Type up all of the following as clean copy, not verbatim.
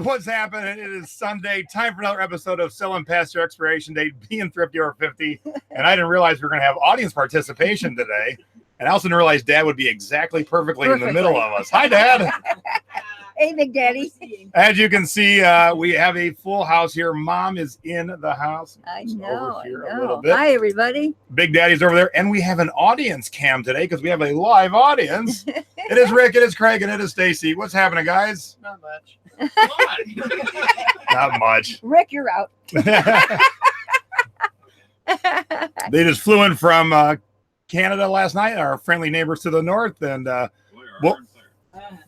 what's happening? It is Sunday. Time for another episode of Selling Past Your Expiration Date, being thrifty over 50. And I didn't realize we were going to have audience participation today. And I also didn't realize Dad would be exactly perfectly in the middle of us. Hi, Dad. Hey, Big Daddy. As you can see, we have a full house here. Mom is in the house. I know. Over here a little bit. Hi, everybody. Big Daddy's over there. And we have an audience cam today because we have a live audience. It is Rick, it is Craig, and it is Stacy. What's happening, guys? Not much. Not much. Rick, you're out. They just flew in from Canada last night, our friendly neighbors to the north, and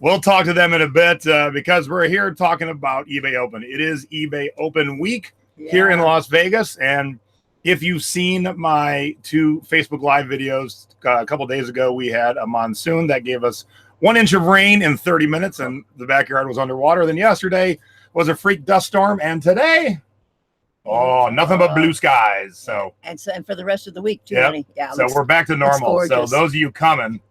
we'll talk to them in a bit because we're here talking about eBay Open. It is eBay Open week here in Las Vegas, and if you've seen my 2 Facebook Live videos a couple days ago, we had a monsoon that gave us 1 inch of rain in 30 minutes, and the backyard was underwater. Then yesterday was a freak dust storm, and today, nothing but blue skies. So and for the rest of the week, too, yep. honey. Yeah. So we're back to normal. So gorgeous. those of you coming,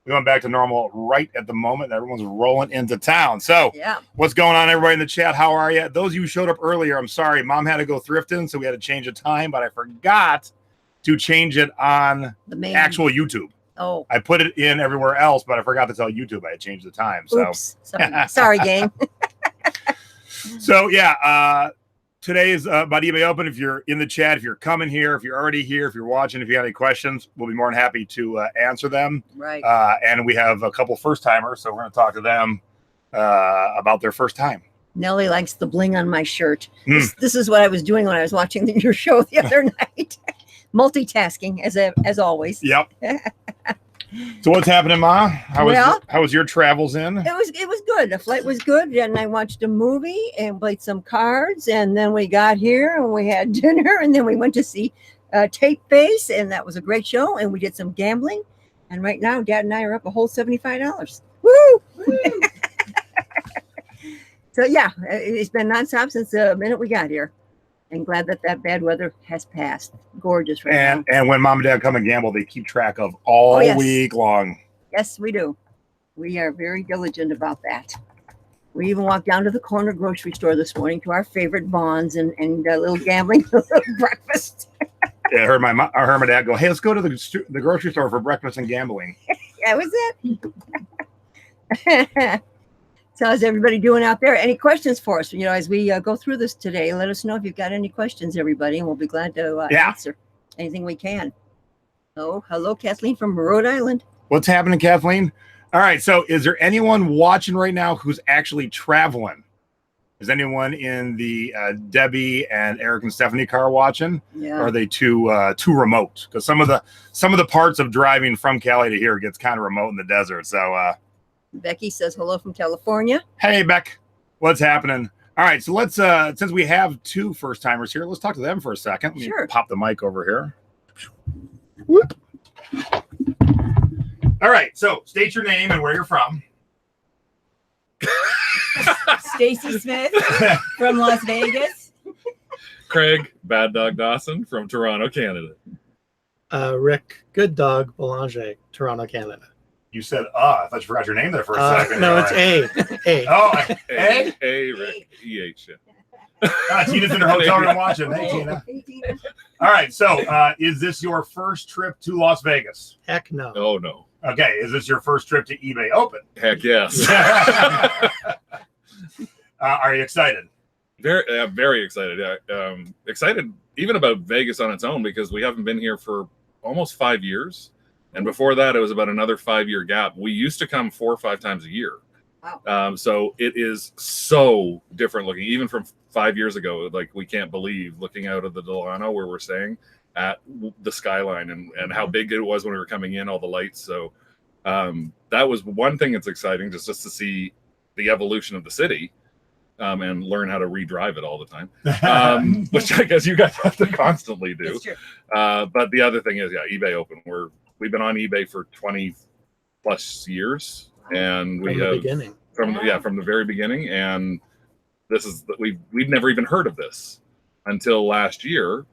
we went back to normal right at the moment. Everyone's rolling into town. So what's going on, everybody in the chat? How are you? Those of you who showed up earlier, I'm sorry. Mom had to go thrifting, so we had to change the time, but I forgot to change it on the actual YouTube. Oh, I put it in everywhere else, but I forgot to tell YouTube I had changed the time. So oops. Sorry, gang. So today is about eBay Open. If you're in the chat, if you're coming here, if you're already here, if you're watching, if you got any questions, we'll be more than happy to answer them. Right. And we have a couple first timers, so we're going to talk to them about their first time. Nellie likes the bling on my shirt. This is what I was doing when I was watching your show the other night. Multitasking as always. Yep. So what's happening, Ma? How was your travels in? It was good. The flight was good, and I watched a movie and played some cards, and then we got here and we had dinner, and then we went to see Tape Base, and that was a great show, and we did some gambling, and right now Dad and I are up a whole $75. Woo! So it's been nonstop since the minute we got here. And glad that bad weather has passed. Gorgeous right now. And when Mom and Dad come and gamble, they keep track of all week long. Yes, we do. We are very diligent about that. We even walked down to the corner grocery store this morning to our favorite Bonds and a little gambling, a little breakfast. I heard my dad go, "Hey, let's go to the grocery store for breakfast and gambling." That was it. So how's everybody doing out there? Any questions for us? As we go through this today, let us know if you've got any questions, everybody, and we'll be glad to answer anything we can. Oh, hello, Kathleen from Rhode Island. What's happening, Kathleen? All right, so is there anyone watching right now who's actually traveling? Is anyone in the Debbie and Eric and Stephanie car watching? Yeah. Or are they too remote? Because some of the parts of driving from Cali to here gets kind of remote in the desert. So Becky says hello from California. Hey, Beck. What's happening? All right, so let's since we have 2 first timers here, let's talk to them for a second. Let me pop the mic over here. Whoop. All right, so state your name and where you're from. Stacy Smith from Las Vegas. Craig Bad Dog Dawson from Toronto, Canada. Rick Good Dog Belanger, Toronto, Canada. You said, I thought you forgot your name there for a second. No, it's A. Oh, A, Rick, E-H. Tina's in her hotel room watching. Hey, Tina. All right, so is this your first trip to Las Vegas? Heck no. Oh, no. Okay, is this your first trip to eBay Open? Heck yes. Are you excited? Very excited. Excited even about Vegas on its own because we haven't been here for almost 5 years. And before that, it was about another 5-year gap. We used to come 4 or 5 times a year. Wow. So it is so different looking, even from 5 years ago. Like, we can't believe looking out of the Delano where we're staying at the skyline and how big it was when we were coming in, all the lights. So that was one thing that's exciting, just to see the evolution of the city and learn how to redrive it all the time, which I guess you guys have to constantly do. That's true. But the other thing is, eBay Open. We've been on eBay for 20 plus years, and from the very beginning. And this is we've never even heard of this until last year,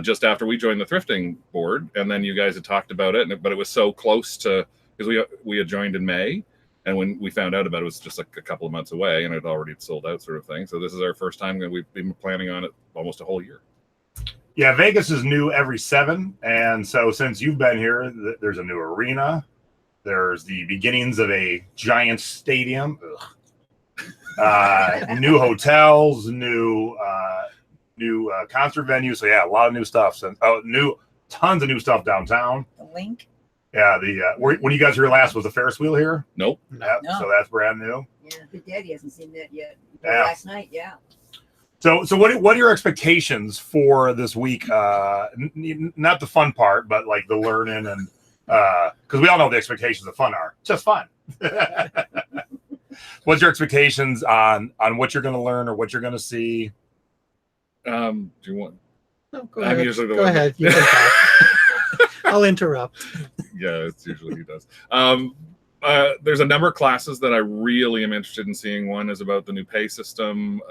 just after we joined the thrifting board, and then you guys had talked about it, but it was so close to because we had joined in May, And when we found out about it was just like a couple of months away, and it already sold out, sort of thing. So this is our first time, and we've been planning on it almost a whole year. Yeah, Vegas is new every 7, and so since you've been here, there's a new arena. There's the beginnings of a giant stadium. New hotels, new concert venues. So yeah, a lot of new stuff. So tons of new stuff downtown. The link. Yeah, when you guys were here last, was the Ferris wheel here? Nope. Yeah, No. so that's brand new. Yeah, Big Daddy hasn't seen that yet. Yeah. Last night, yeah. So what are your expectations for this week? Not the fun part, but like the learning and because we all know the expectations of fun are just fun. What's your expectations on what you're going to learn or what you're going to see? Do you want? No, go I'm ahead. usually the Go one ahead. You can talk. I'll interrupt. Yeah, it's usually he does. There's a number of classes that I really am interested in seeing. One is about the new pay system.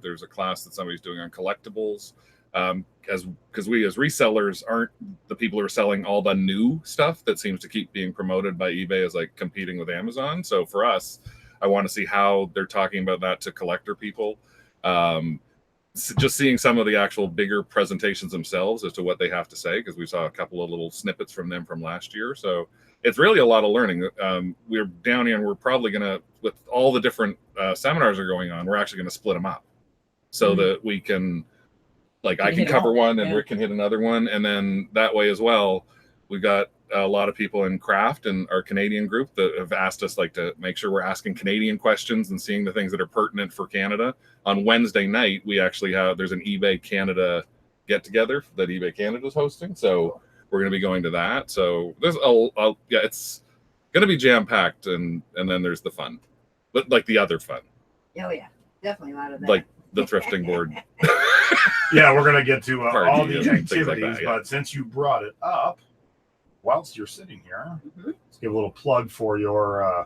There's a class that somebody's doing on collectibles. Because we as resellers aren't the people who are selling all the new stuff that seems to keep being promoted by eBay as like competing with Amazon. So for us, I want to see how they're talking about that to collector people. Just seeing some of the actual bigger presentations themselves as to what they have to say, because we saw a couple of little snippets from them from last year. So it's really a lot of learning. We're down here and we're probably going to, with all the different seminars that are going on, we're actually going to split them up so that we can, like, I can cover one and Rick can hit another one. And then that way as well, we've got a lot of people in craft and our Canadian group that have asked us like to make sure we're asking Canadian questions and seeing the things that are pertinent for Canada. On Wednesday night, we actually there's an eBay Canada get together that eBay Canada is hosting. So we're going to be going to that. So there's it's going to be jam packed. And then there's the fun, but like the other fun. Oh yeah, definitely a lot of that. Like the thrifting board. Yeah, we're going to get to all the and things like activities, that, yeah. but since you brought it up, whilst you're sitting here, let's give a little plug for your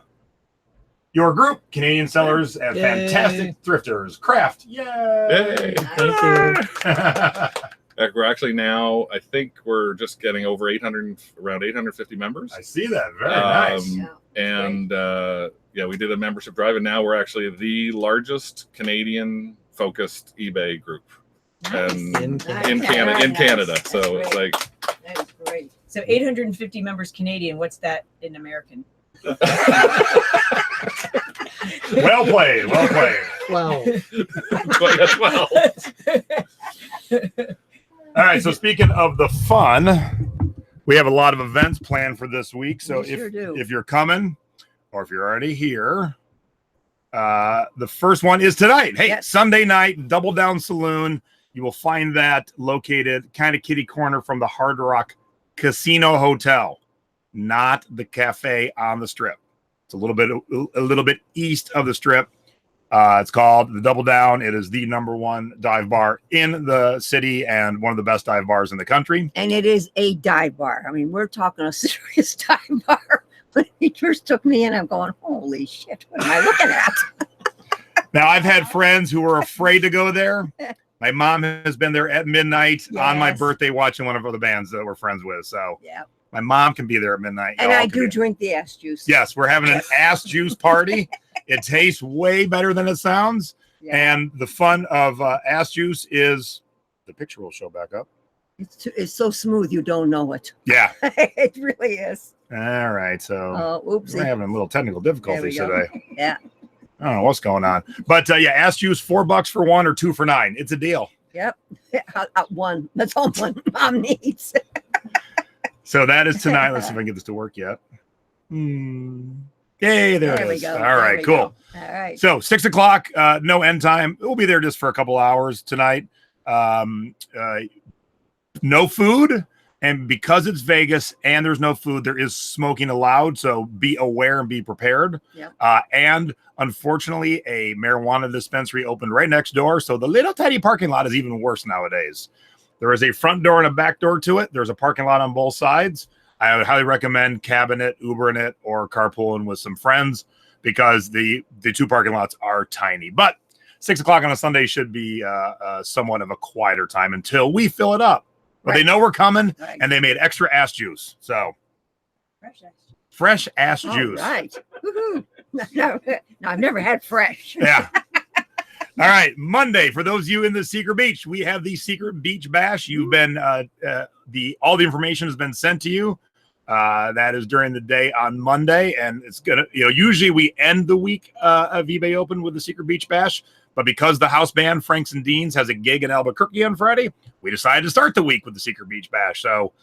group, Canadian Sellers and Yay. Fantastic Thrifters. Craft. Yay! Yay. Thank you. We're actually now, I think we're just getting over around 850 members. I see that. Very nice. Yeah, And we did a membership drive, and now we're actually the largest Canadian focused eBay group and In in Canada. Canada. That's So great. it's like that is great. So 850 members Canadian. What's that in American? Well played. Well played. Wow. 12. All right. So speaking of the fun, we have a lot of events planned for this week. So We sure do. if you're coming or if you're already here, the first one is tonight. Hey, Yes. Sunday night, Double Down Saloon. You will find that located kind of kitty corner from the Hard Rock Casino Hotel, not the cafe on the Strip. It's a little bit east of the Strip. It's called the Double Down. It is the #1 dive bar in the city and one of the best dive bars in the country. And it is a dive bar. I mean, we're talking a serious dive bar. When he first took me in, I'm going, holy shit, what am I looking at? Now, I've had friends who were afraid to go there. My mom has been there at midnight on my Yes. birthday watching one of the bands that we're friends with. So Yeah. my mom can be there at midnight. And Y'all I can do be- drink the ass juice. Yes, we're having an ass juice party. It tastes way better than it sounds. Yeah. And the fun of ass juice is the picture will show back up. It's so smooth, you don't know it. Yeah. It really is. All right. So Oh, we're oopsie. having a little technical There we difficulties go. today. Yeah. I don't know what's going on. But yeah, ass juice, $4 for one or 2 for 9. It's a deal. Yep. One. That's all my mom needs. So that is tonight. Let's see if I can get this to work yet. Yay, there it we is. go. All There right, we cool. go. All right. So 6 o'clock, no end time. We'll be there just for a couple hours tonight. No food. And because it's Vegas and there's no food, there is smoking allowed. So be aware and be prepared. Yep. And unfortunately, a marijuana dispensary opened right next door. So the little tiny parking lot is even worse nowadays. There is a front door and a back door to it. There's a parking lot on both sides. I would highly recommend cabbing it, Ubering it, or carpooling with some friends because the 2 parking lots are tiny. But 6 o'clock on a Sunday should be somewhat of a quieter time until we fill it up. But they know we're coming, Right. and they made extra ass juice. So fresh ass All juice. right. Woohoo. No, I've never had fresh. Yeah. All right, Monday. For those of you in the Secret Beach, we have the Secret Beach Bash. You've been all the information has been sent to you. That is during the day on Monday, and it's gonna. Usually we end the week of eBay Open with the Secret Beach Bash, but because the house band Franks and Deans has a gig in Albuquerque on Friday, we decided to start the week with the Secret Beach Bash. So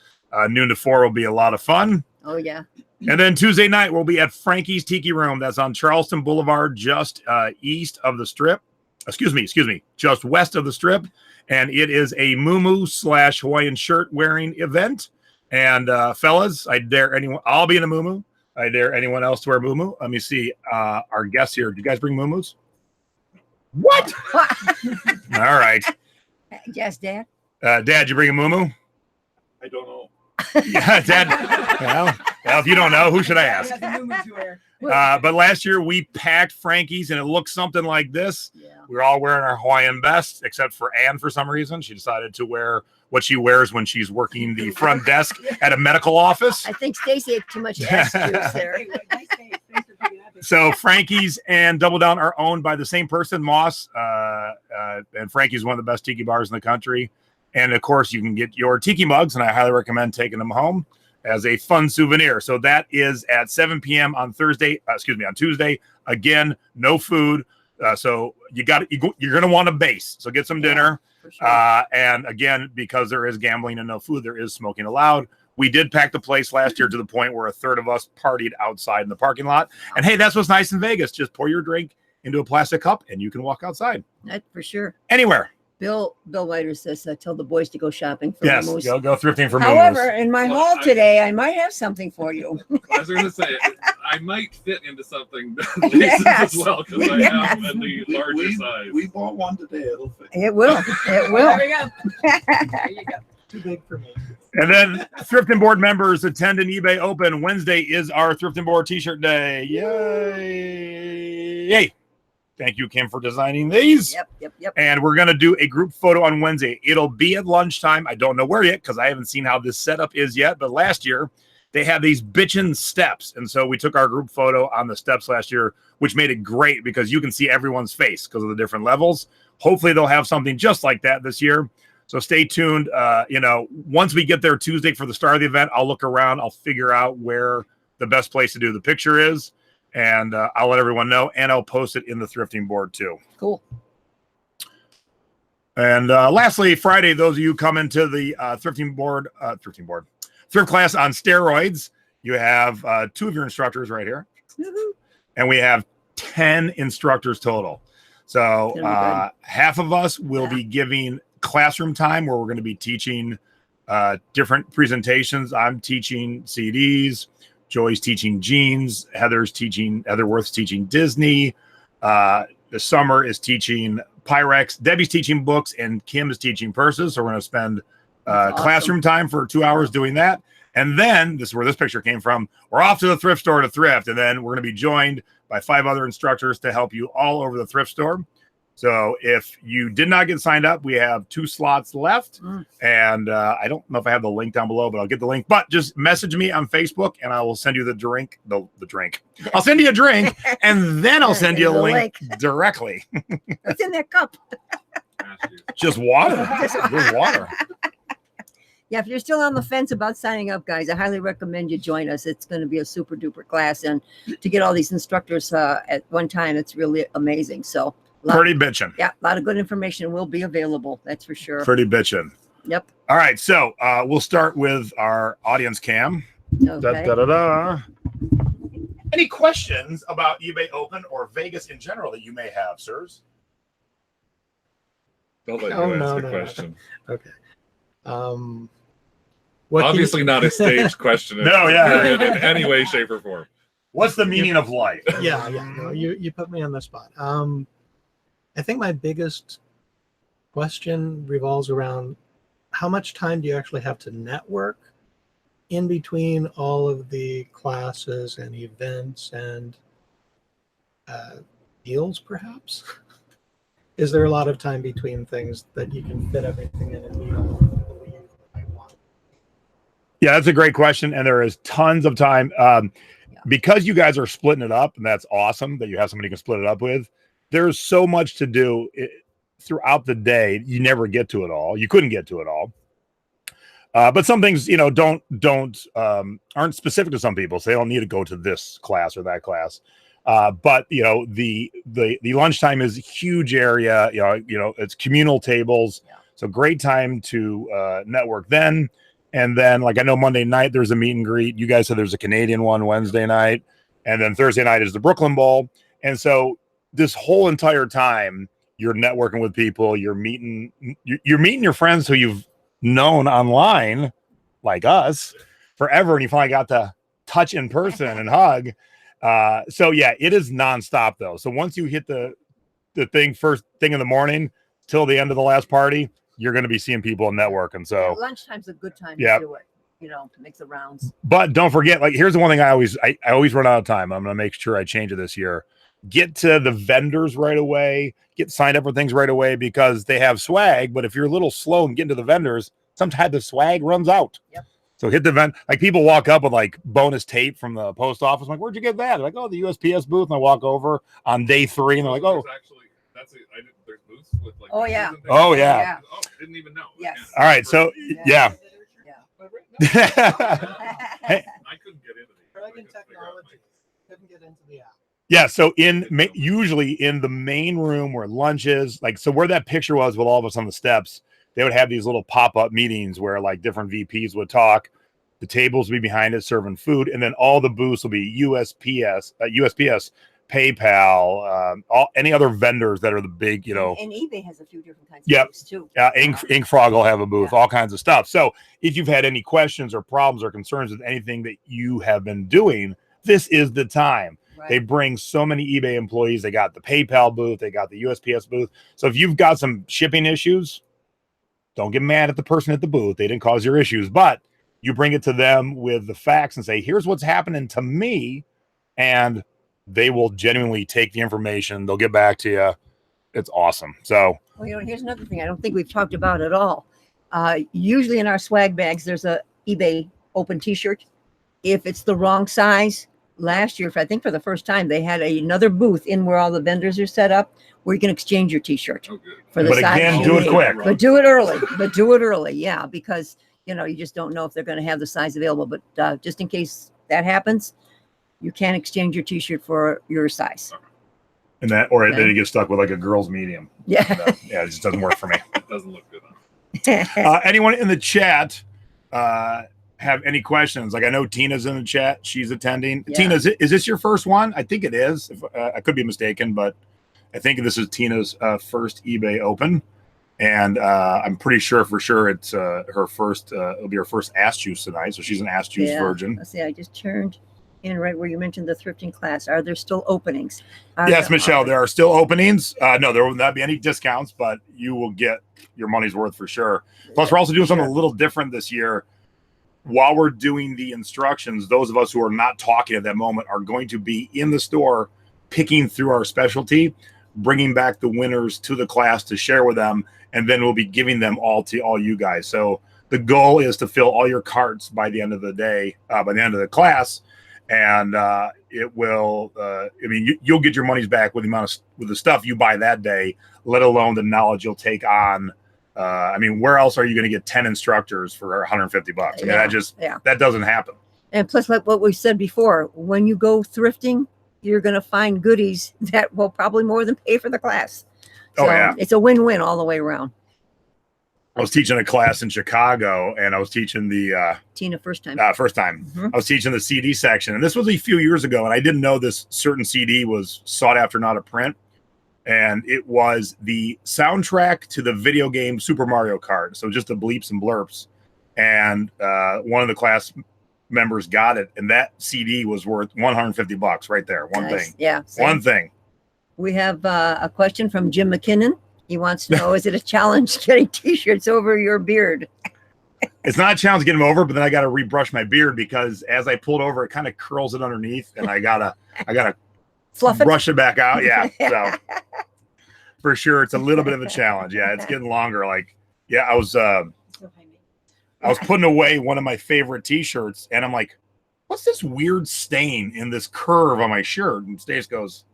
noon to 4 will be a lot of fun. Oh yeah. And then Tuesday night we'll be at Frankie's Tiki Room. That's on Charleston Boulevard, just east of the Strip. Excuse me, just west of the Strip. And it is a muumuu / Hawaiian shirt wearing event. And fellas, I'll be in a muumuu. I dare anyone else to wear muumuu. Let me see our guests here. Do you guys bring muumuus? What? All right. Yes, Dad. Dad, you bring a muumuu? I don't know. Yeah, Dad. Well, if you don't know, who should I ask? But last year we packed Frankie's and it looked something like this. Yeah. We were all wearing our Hawaiian best, except for Anne for some reason. She decided to wear what she wears when she's working the front desk at a medical office. I think Stacy had too much ass juice there. So Frankie's and Double Down are owned by the same person, Moss. And Frankie's one of the best tiki bars in the country. And of course, you can get your tiki mugs, and I highly recommend taking them home as a fun souvenir. So that is at 7 p.m. on Tuesday. Again, no food. So you're going to want a base. So get some dinner. For sure. And again, because there is gambling and no food, there is smoking allowed. We did pack the place last year to the point where a third of us partied outside in the parking lot. And hey, that's what's nice in Vegas. Just pour your drink into a plastic cup and you can walk outside. That for sure. Anywhere. Bill Whiter says, tell the boys to go shopping for Yes, moose. go thrifting for However, moose. in my haul today, I might have something for you. I was going to say, I might fit into something Yes. as well because I am Yes. in the larger size. We bought one today. It'll fit. It will. It will. There we go. There you go. Too big for me. And then Thrift and Board members attend an eBay Open. Wednesday is our Thrift and Board t-shirt day. Yay. Yay. Thank you, Kim, for designing these. Yep. And we're going to do a group photo on Wednesday. It'll be at lunchtime. I don't know where yet because I haven't seen how this setup is yet. But last year, they had these bitchin' steps. And so we took our group photo on the steps last year, which made it great because you can see everyone's face because of the different levels. Hopefully, they'll have something just like that this year. So stay tuned. Once we get there Tuesday for the start of the event, I'll look around. I'll figure out where the best place to do the picture is. And I'll let everyone know, and I'll post it in the thrifting board too. Cool. And lastly, Friday, those of you come into the thrift class on steroids, you have 2 of your instructors right here, and we have 10 instructors total. So half of us will be giving classroom time where we're going to be teaching different presentations. I'm teaching CDs. Joy's teaching jeans. Heather Worth's teaching Disney. The Summer is teaching Pyrex. Debbie's teaching books, and Kim is teaching purses. So we're going to spend classroom time for 2 hours doing that. And then, this is where this picture came from, we're off to the thrift store to thrift. And then we're going to be joined by 5 other instructors to help you all over the thrift store. So if you did not get signed up, we have 2 slots left. And I don't know if I have the link down below, but I'll get the link. But just message me on Facebook and I will send you the drink. The drink. I'll send you a drink and then I'll send you a link directly. What's in that cup? Just water. Just water. Yeah, if you're still on the fence about signing up, guys, I highly recommend you join us. It's going to be a super duper class. And to get all these instructors at one time, it's really amazing. So pretty bitchin'. Yeah, a lot of good information will be available. That's for sure. Pretty bitchin'. Yep. All right. So we'll start with our audience cam. Okay. Any questions about eBay Open or Vegas in general that you may have, sirs? I'll let you answer the question. Okay. Obviously not a staged question. No, yeah. In any way, shape, or form. What's the meaning of life? Yeah. No, you put me on the spot. I think my biggest question revolves around how much time do you actually have to network in between all of the classes and events and deals, perhaps? Is there a lot of time between things that you can fit everything in a deal? Yeah, that's a great question. And there is tons of time. because you guys are splitting it up, and that's awesome that you have somebody you can split it up with. There's so much to do throughout the day. You never get to it all. You couldn't get to it all. But some things, aren't specific to some people, so they don't need to go to this class or that class. But the lunchtime is a huge area. It's communal tables, so great time to network then. And then, like, I know Monday night there's a meet and greet. You guys said there's a Canadian one Wednesday night, and then Thursday night is the Brooklyn Bowl. And so this whole entire time you're networking with people. You're meeting your friends who you've known online, like us, forever, and you finally got to touch in person and hug. So yeah, it is nonstop though. So once you hit the thing first thing in the morning till the end of the last party, you're going to be seeing people and networking. So lunchtime's a good time to do it, to make the rounds. But don't forget, like, here's the one thing I always run out of time. I'm going to make sure I change it this year. Get to the vendors right away. Get signed up for things right away because they have swag. But if you're a little slow and getting to the vendors, sometimes the swag runs out. Yep. So hit the event. Like, people walk up with like bonus tape from the post office. I'm like, where'd you get that? They're like, oh, the USPS booth. And I walk over on day 3 and they're like, oh, there's booths with like. Oh yeah. Oh yeah. Oh, didn't even know. Yes. All right. So yeah. Hey, I couldn't get into the. Dragon technology couldn't get into the app. Yeah, so usually in the main room where lunch is, like, so where that picture was with all of us on the steps, they would have these little pop-up meetings where like different VPs would talk. The tables would be behind it serving food, and then all the booths will be USPS, PayPal, any other vendors that are the big, And eBay has a few different kinds of Yep. booths too. Ink Frog will have a booth, all kinds of stuff. So if you've had any questions or problems or concerns with anything that you have been doing, this is the time. Right. They bring so many eBay employees. They got the PayPal booth. They got the USPS booth. So if you've got some shipping issues, don't get mad at the person at the booth. They didn't cause your issues, but you bring it to them with the facts and say, here's what's happening to me. And they will genuinely take the information. They'll get back to you. It's awesome. So, well, here's another thing I don't think we've talked about at all. Usually in our swag bags, there's a eBay open t-shirt. If it's the wrong size, last year, I think for the first time, they had another booth in where all the vendors are set up where you can exchange your t-shirt for the but size. again, you do it need. quick. But do it early. Yeah, because you just don't know if they're going to have the size available. But just in case that happens, you can exchange your t-shirt for your size. And then you get stuck with like a girl's medium. Yeah. Yeah, it just doesn't work for me. It doesn't look good. Anyone in the chat have any questions? Like, I know Tina's in the chat. She's attending. Yeah. Tina, is this your first one? I think it is. I could be mistaken, but I think this is Tina's first eBay Open. And I'm pretty sure it's her first. It'll be her first Ass Juice tonight. So she's an Ass Juice virgin. Let's see. I just turned in right where you mentioned the thrifting class. Are there still openings? Yes, Michelle, there are still openings. No, there will not be any discounts, but you will get your money's worth for sure. Plus, we're also doing something a little different this year. While we're doing the instructions, those of us who are not talking at that moment are going to be in the store picking through our specialty, bringing back the winners to the class to share with them, and then we'll be giving them all to all you guys. So the goal is to fill all your carts by the end of the day, by the end of the class, and it will. You'll get your money's back with the stuff you buy that day, let alone the knowledge you'll take on. Where else are you going to get 10 instructors for $150? That doesn't happen. And plus, like what we said before, when you go thrifting, you're going to find goodies that will probably more than pay for the class. So it's a win-win all the way around. I was teaching a class in Chicago, and I was teaching the Tina first time. I was teaching the CD section, and this was a few years ago, and I didn't know this certain CD was sought after, not a print. And it was the soundtrack to the video game Super Mario Kart. So just the bleeps and blurps. And one of the class members got it. And that CD was worth $150 right there. One thing. Yeah. One thing. We have a question from Jim McKinnon. He wants to know, is it a challenge getting t-shirts over your beard? It's not a challenge getting them over, but then I got to rebrush my beard because as I pulled over, it kind of curls it underneath. And I gotta Fluff it? brush it back out. Yeah. So for sure, it's a little bit of a challenge. Yeah, it's getting longer. Like, yeah, I was putting away one of my favorite T-shirts, and I'm like, what's this weird stain in this curve on my shirt? And Stace goes,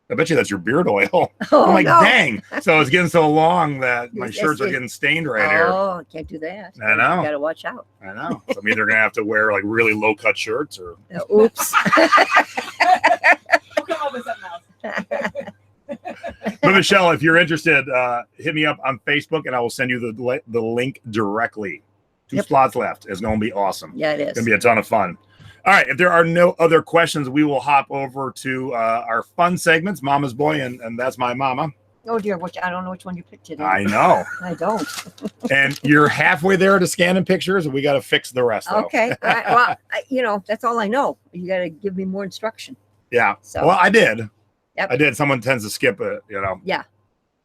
I bet you that's your beard oil. Oh, I'm like, no. dang. So it's getting so long that my Yes, shirts are yes. getting stained right here. Oh, can't do that. I know. You got to watch out. I know. So I'm either going to have to wear like really low cut shirts or. Oops. We'll come up with something else. But Michelle, if you're interested, hit me up on Facebook and I will send you the link directly. 2 Yep. slots left. It's going to be awesome. Yeah, it It's is. going to be a ton of fun. All right. If there are no other questions, we will hop over to our fun segments, Mama's Boy, and That's My Mama. Oh, dear. I don't know which one you picked today. I know. I don't. And you're halfway there to scanning pictures, and we got to fix the rest, though. Okay. Well, that's all I know. You got to give me more instruction. Yeah. So. Well, I did. Yep. I did. Someone tends to skip it, Yeah.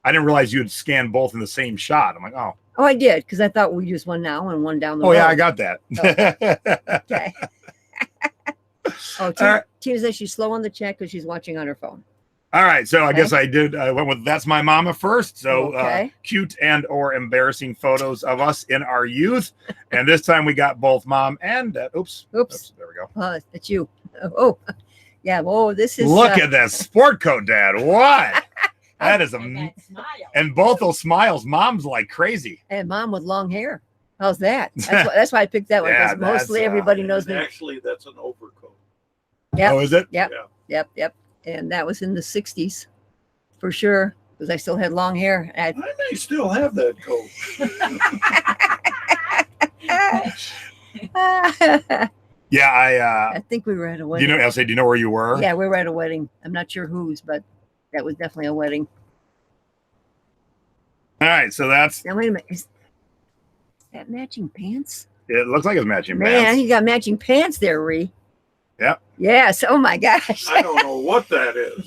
I didn't realize you'd scan both in the same shot. I'm like, oh. Oh, I did, because I thought we used one now and one down the road. Oh, yeah, I got that. Okay. Oh, Tina says she's slow on the check because she's watching on her phone. All right. So I Okay. guess I went with That's My Mama first. So Okay. cute and or embarrassing photos of us in our youth. And this time we got both mom and dad. Oops. There we go. It's you. Oh, yeah. Whoa, this is. Look at that sport coat, Dad. What? That is And that smile. and both those smiles, mom's like crazy. And mom with long hair. How's that? That's why I picked that one, Yeah, because mostly that's, everybody knows me. Actually, that's an overcoat. Yep. Oh, is it? Yep. Yep. And that was in the 60s for sure, because I still had long hair. I may still have that coat. Yeah, I think we were at a do wedding. you know where you were? Yeah, we were at a wedding. I'm not sure whose, but that was definitely a wedding. All right, so that's Now, wait a minute. Is that matching pants? it. Looks like it's matching Man, pants. you got matching pants there, Ree. Yep. Yes. Oh, my gosh. I don't know what that is.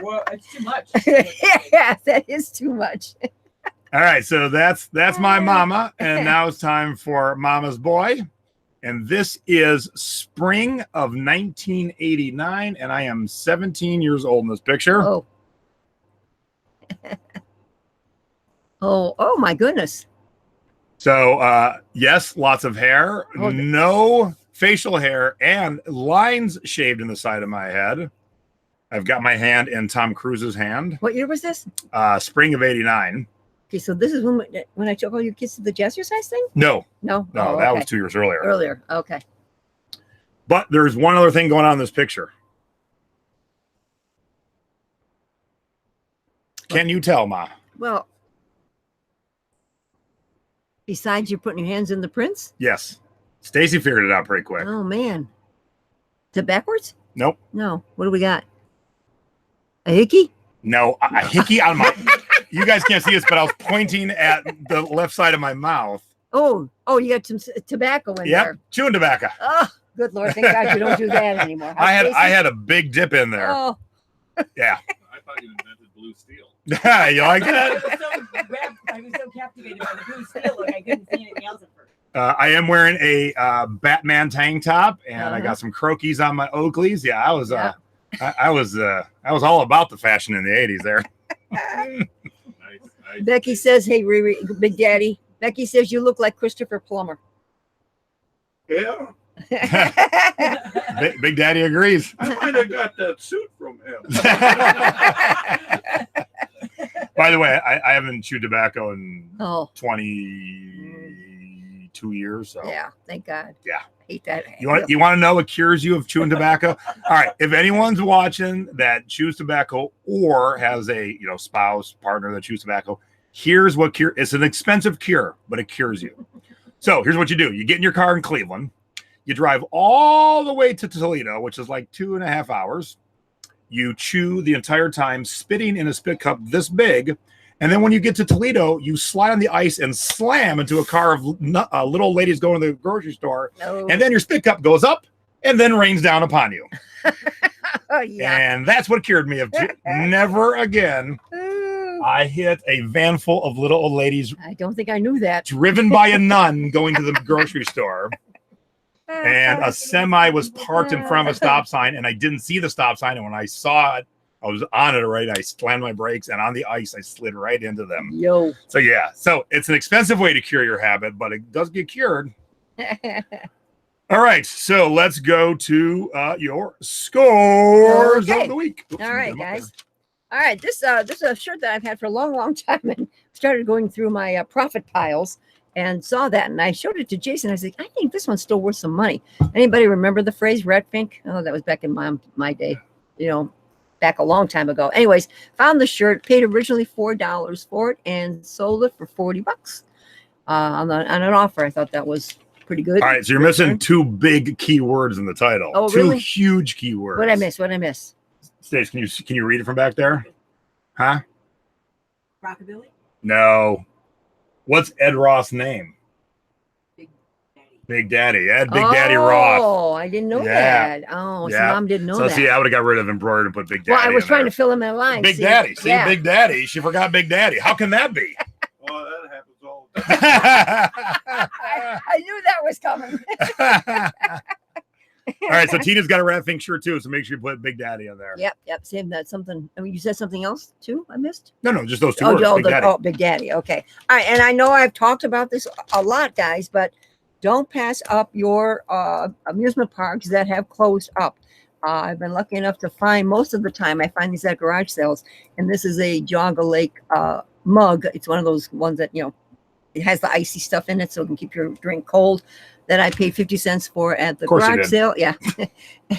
Well, it's too much. Yeah, that is too much. All right, so that's my mama, and now it's time for Mama's Boy. And this is spring of 1989, and I am 17 years old in this picture. Oh. Oh, my goodness. So, yes, lots of hair, Oh, no facial hair, and lines shaved in the side of my head. I've got my hand in Tom Cruise's hand. What year was this? Spring of 89. Okay, so this is when I took all your kids to the jazzercise thing? No, No? no, Oh, that okay. was 2 years earlier. Earlier. Okay. But there's one other thing going on in this picture. Can you tell, Ma? Well, besides you putting your hands in the prints? Yes. Stacy figured it out pretty quick. Oh, man. Is it backwards? Nope. No. What do we got? A hickey? No, a hickey on my. You guys can't see this, but I was pointing at the left side of my mouth. Oh, you got some tobacco in Yep, there. chewing tobacco. Oh, good Lord. Thank God you don't do that anymore. I had a big dip in there. Oh, Yeah. I thought you invented blue steel. You like I that? was so captivated by the blue steel look, I couldn't see anything else at first. I am wearing a Batman tank top, and I Uh-huh. got some croquis on my Oakleys. Yeah, I was. Yeah. I was all about the fashion in the '80s there. Nice. Becky says, hey, Riri, Big Daddy. Becky says you look like Christopher Plummer. Yeah, Big Daddy agrees. I might have got that suit from him. By the way, I haven't chewed tobacco in Oh, 22 years. So yeah. Thank God. Yeah. I hate that. you want to know what cures you of chewing tobacco? All right, if anyone's watching that chews tobacco or has a spouse partner that chews tobacco, here's what cure. It's an expensive cure, but it cures you. So here's what you do: you get in your car in Cleveland, you drive all the way to Toledo, which is like 2.5 hours. You chew the entire time, spitting in a spit cup this big. And then when you get to Toledo, you slide on the ice and slam into a car of little ladies going to the grocery store. No. And then your spit cup goes up and then rains down upon you. Oh, yeah. And that's what cured me of never again. Ooh, I hit a van full of little old ladies I don't think I knew that. driven by a nun going to the grocery store. And a semi was parked in front of a stop sign, and I didn't see the stop sign. And when I saw it, I was on it right. I slammed my brakes, and on the ice, I slid right into them. Yo. So yeah, so it's an expensive way to cure your habit, but it does get cured. All right, so let's go to your scores Okay. of the week. Oops, All let me right, get 'em up guys. All right, this is a shirt that I've had for a long time, and started going through my profit piles and saw that, and I showed it to Jason. I was like, I think this one's still worth some money. Anybody remember the phrase red fink? Oh, that was back in my day, back a long time ago. Anyways, found the shirt, paid originally $4 for it, and sold it for $40 on an offer. I thought that was pretty good. All right, so you're missing two big keywords in the title. Oh, two really? huge keywords. What I miss? Stace, can you read it from back there? Huh? Rockabilly? No. What's Ed Roth's name? Big Daddy. Big Daddy. Ed Big Daddy Roth. Oh, I didn't know Yeah. that. Oh, so Yeah. Mom didn't know So that. see, I would have got rid of embroidered and put Big Daddy. Well, I was in trying there. to fill in my line. Big see? Daddy. See, Yeah. Big Daddy. She forgot Big Daddy. How can that be? Oh, that happens all the time. I knew that was coming. All right, so Tina's got a rat fink shirt too, so make sure you put Big Daddy on there. Yep. Same. That's something. I mean, you said something else too. I missed. No, just those two words. Big Daddy. Big Daddy. Okay. All right. And I know I've talked about this a lot, guys, but don't pass up your amusement parks that have closed up. I've been lucky enough to find most of the time I find these at garage sales, and this is a Jogga Lake mug. It's one of those ones that it has the icy stuff in it, so it can keep your drink cold. That I paid 50 cents for at the garage sale. Yeah.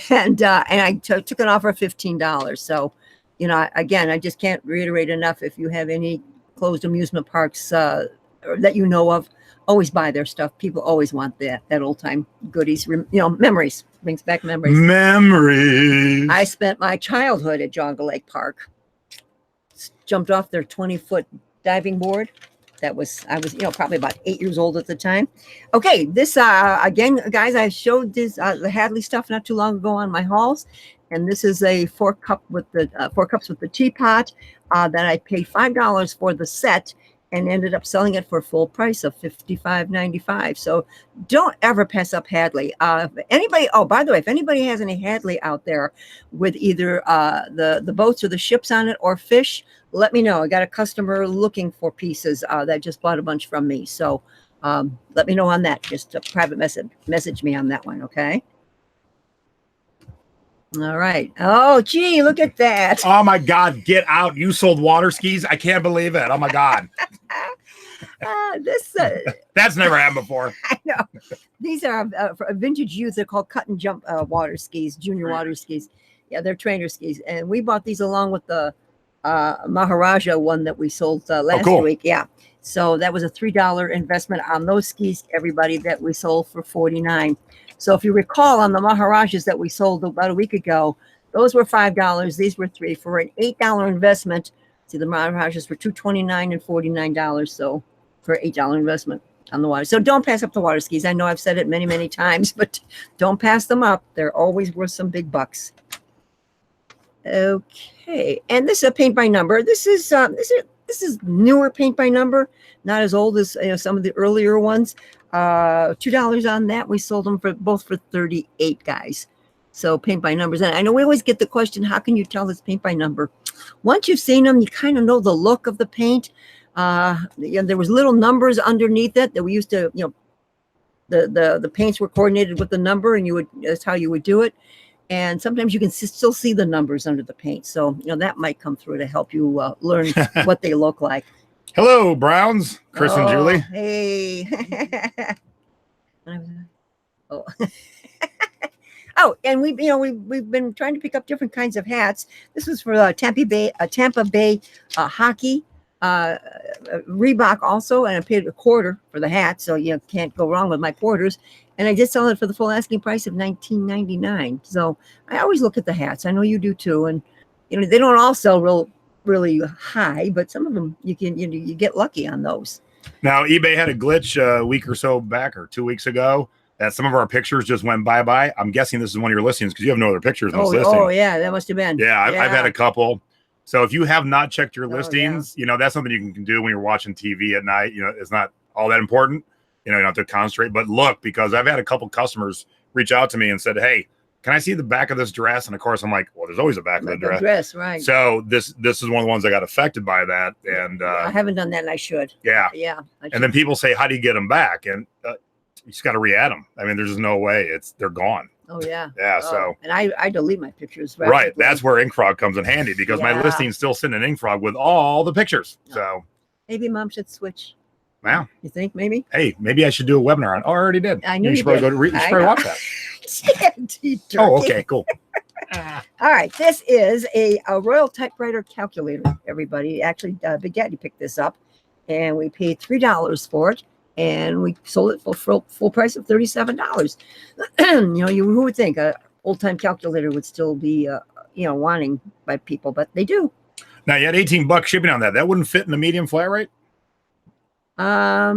and I took an offer of $15. So, again, I just can't reiterate enough. If you have any closed amusement parks that you know of, always buy their stuff. People always want that old time goodies, memories, brings back memories. Memories. I spent my childhood at Jogga Lake Park. Jumped off their 20-foot diving board. I was, probably about 8 years old at the time. Okay, this again, guys, I showed this the Hadley stuff not too long ago on my hauls, and this is a 4 cups with the teapot that I paid $5 for the set, and ended up selling it for full price of $55.95. So don't ever pass up Hadley. Anybody? Oh, by the way, if anybody has any Hadley out there with either the boats or the ships on it or fish, let me know. I got a customer looking for pieces that just bought a bunch from me. So let me know on that. Just a private message me on that one. Okay. All right. Oh, gee, look at that. Oh my God, get out. You sold water skis? I can't believe it. Oh my God. That's never happened before. I know. These are for a vintage youth. They're called cut and jump water skis, junior water skis. Yeah, they're trainer skis. And we bought these along with the Maharaja one that we sold last week. Yeah. So that was a $3 investment on those skis, everybody, that we sold for $49. So if you recall, on the Maharajas that we sold about a week ago, those were $5. These were $3 for an $8 investment. See, the Maharajas were $229 and $49. So for an $8 investment on the water. So don't pass up the water skis. I know I've said it many, many times, but don't pass them up. They're always worth some big bucks. Okay, and this is a paint by number. This is newer paint by number, not as old as some of the earlier ones. $2 on that. We sold them for both for $38, guys. So paint by numbers. And I know we always get the question, how can you tell this paint by number? Once you've seen them, you kind of know the look of the paint. There was little numbers underneath it that we used to, the paints were coordinated with the number, and that's how you would do it. And sometimes you can still see the numbers under the paint. So, that might come through to help you learn what they look like. Hello, Browns, Chris and Julie. Hey. Oh. Oh, and we've been trying to pick up different kinds of hats. This was for Tampa Bay hockey. Reebok also, and I paid a $quarter for the hat, so you can't go wrong with my quarters. And I did sell it for the full asking price of $19.99. So I always look at the hats. I know you do too, and they don't all sell really high, but some of them you get lucky on those. Now eBay had a glitch a week or so back, or 2 weeks ago, that some of our pictures just went bye. I'm guessing this is one of your listings because you have no other pictures in this listing. Oh yeah, that must have been. Yeah, I've had a couple. So if you have not checked your listings, yeah. That's something you can do when you're watching TV at night. It's not all that important. You don't have to concentrate, but look, because I've had a couple customers reach out to me and said, "Hey, can I see the back of this dress?" And of course, I'm like, "Well, there's always a back of the dress." Right. So this is one of the ones that got affected by that, and I haven't done that, and I should. Yeah. Yeah. And then people say, "How do you get them back?" And You just got to re-add them. I mean, there's just no way. They're gone. Oh yeah. Yeah. Oh, So and I delete my pictures. right. rapidly. That's where InkFrog comes in handy because my Yeah. listing's still sitting in InkFrog with all the pictures. So Maybe Mom should switch. wow. You think maybe? Hey, maybe I should do a webinar on. Oh, I already did. I knew you you should probably did. go to you should I probably know. watch that. Oh, okay, cool. All right, this is a Royal typewriter calculator, everybody. Actually, Big Daddy picked this up, and we paid $3 for it, and we sold it for full price of $37. Who would think a old-time calculator would still be, wanting by people, but they do. Now you had $18 shipping on that. That wouldn't fit in the medium flat rate. I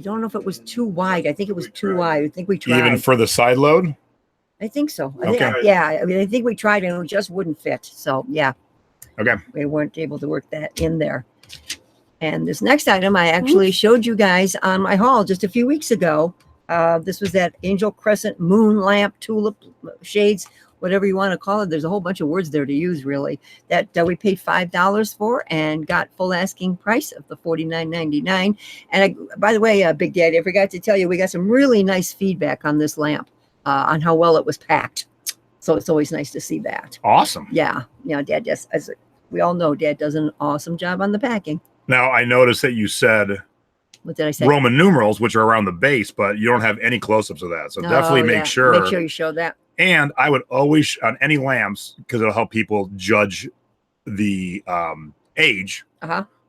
don't know if it was too wide. I think it was too wide. I think we tried. Even for the side load. I think so. Okay. I think we tried and it just wouldn't fit. So yeah. Okay. We weren't able to work that in there. And this next item I actually showed you guys on my haul just a few weeks ago. This was that Angel Crescent moon lamp tulip shades, whatever you want to call it. There's a whole bunch of words there to use, really. That we paid $5 for and got full asking price of the $49.99. And by the way, Big Daddy, I forgot to tell you, we got some really nice feedback on this lamp, on how well it was packed. So it's always nice to see that. Awesome. Yeah. Dad just, as we all know, Dad does an awesome job on the packing. Now I noticed that you said What did I say? Roman numerals, which are around the base, but you don't have any close-ups of that. So definitely make sure. Make sure you show that. And I would always, on any lamps, because it'll help people judge the age,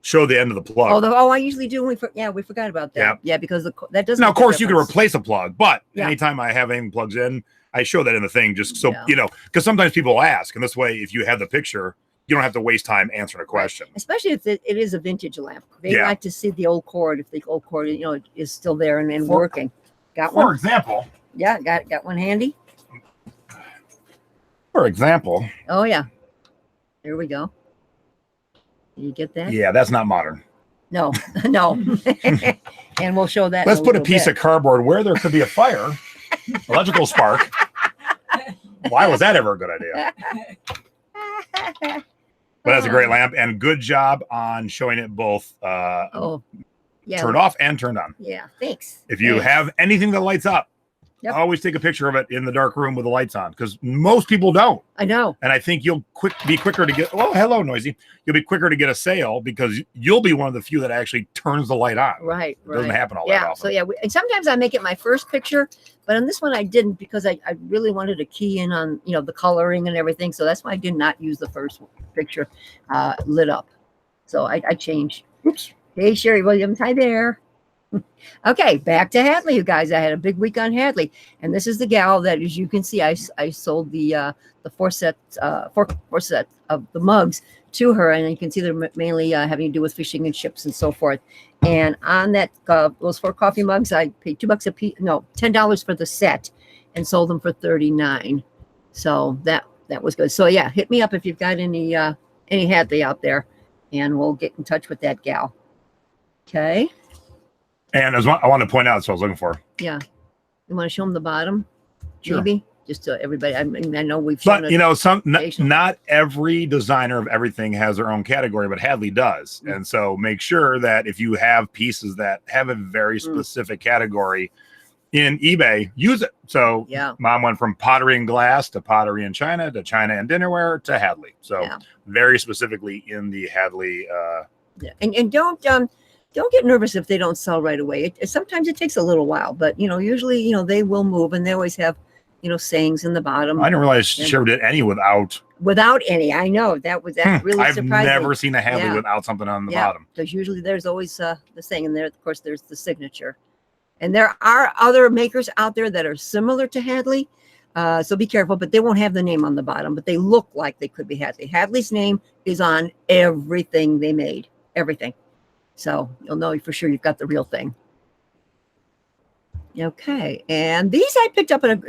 show the end of the plug. I usually do. We forgot about that. Yeah, because that doesn't. Now, of course, you can replace a plug, but Yeah. anytime I have anything plugs in, I show that in the thing just so, because sometimes people ask. And this way, if you have the picture, you don't have to waste time answering a question. Especially if it is a vintage lamp. They like to see the old cord, if the old cord, is still there and working. Got one? For example. Yeah, got one handy. For example. Oh, yeah. There we go. You get that? Yeah, that's not modern. No. And we'll show that. Let's put a piece of cardboard where there could be a fire, electrical spark. Why was that ever a good idea? But that's a great lamp, and good job on showing it both turned off and turned on. Yeah, thanks. If you have anything that lights up, always take a picture of it in the dark room with the lights on, because most people don't. I know. And I think you'll be quicker to get. Oh, hello, Noisy. You'll be quicker to get a sale because you'll be one of the few that actually turns the light on. Right. It doesn't happen all that often. So and sometimes I make it my first picture, but on this one I didn't because I really wanted to key in on the coloring and everything. So that's why I did not use the first picture lit up. So I changed. Oops. Hey, Sherry Williams. Hi there. Okay, back to Hadley, you guys. I had a big week on Hadley, and this is the gal that, as you can see, I sold the four set of the mugs to her, and you can see they're mainly having to do with fishing and ships and so forth. And on that those 4 coffee mugs, I paid $2 a piece, no, $10 for the set, and sold them for $39. So that was good. So yeah, hit me up if you've got any Hadley out there, and we'll get in touch with that gal. Okay. And as I want to point out, that's what I was looking for. Yeah. You want to show them the bottom? Sure. Maybe just so everybody. I mean, I know we've shown but not every designer of everything has their own category, but Hadley does. Mm. And so make sure that if you have pieces that have a very specific category in eBay, use it. So Mom went from pottery and glass to pottery and china to china and dinnerware to Hadley. So very specifically in the Hadley. And don't get nervous if they don't sell right away. Sometimes it takes a little while, but usually they will move, and they always have sayings in the bottom. I didn't realize Sherry did any without any. I know that really I've surprising. never seen a Hadley without something on the bottom. Because usually there's always the saying, and there of course there's the signature. And there are other makers out there that are similar to Hadley, so be careful. But they won't have the name on the bottom, but they look like they could be Hadley. Hadley's name is on everything they made, everything. So you'll know for sure you've got the real thing. Okay. And these I picked up at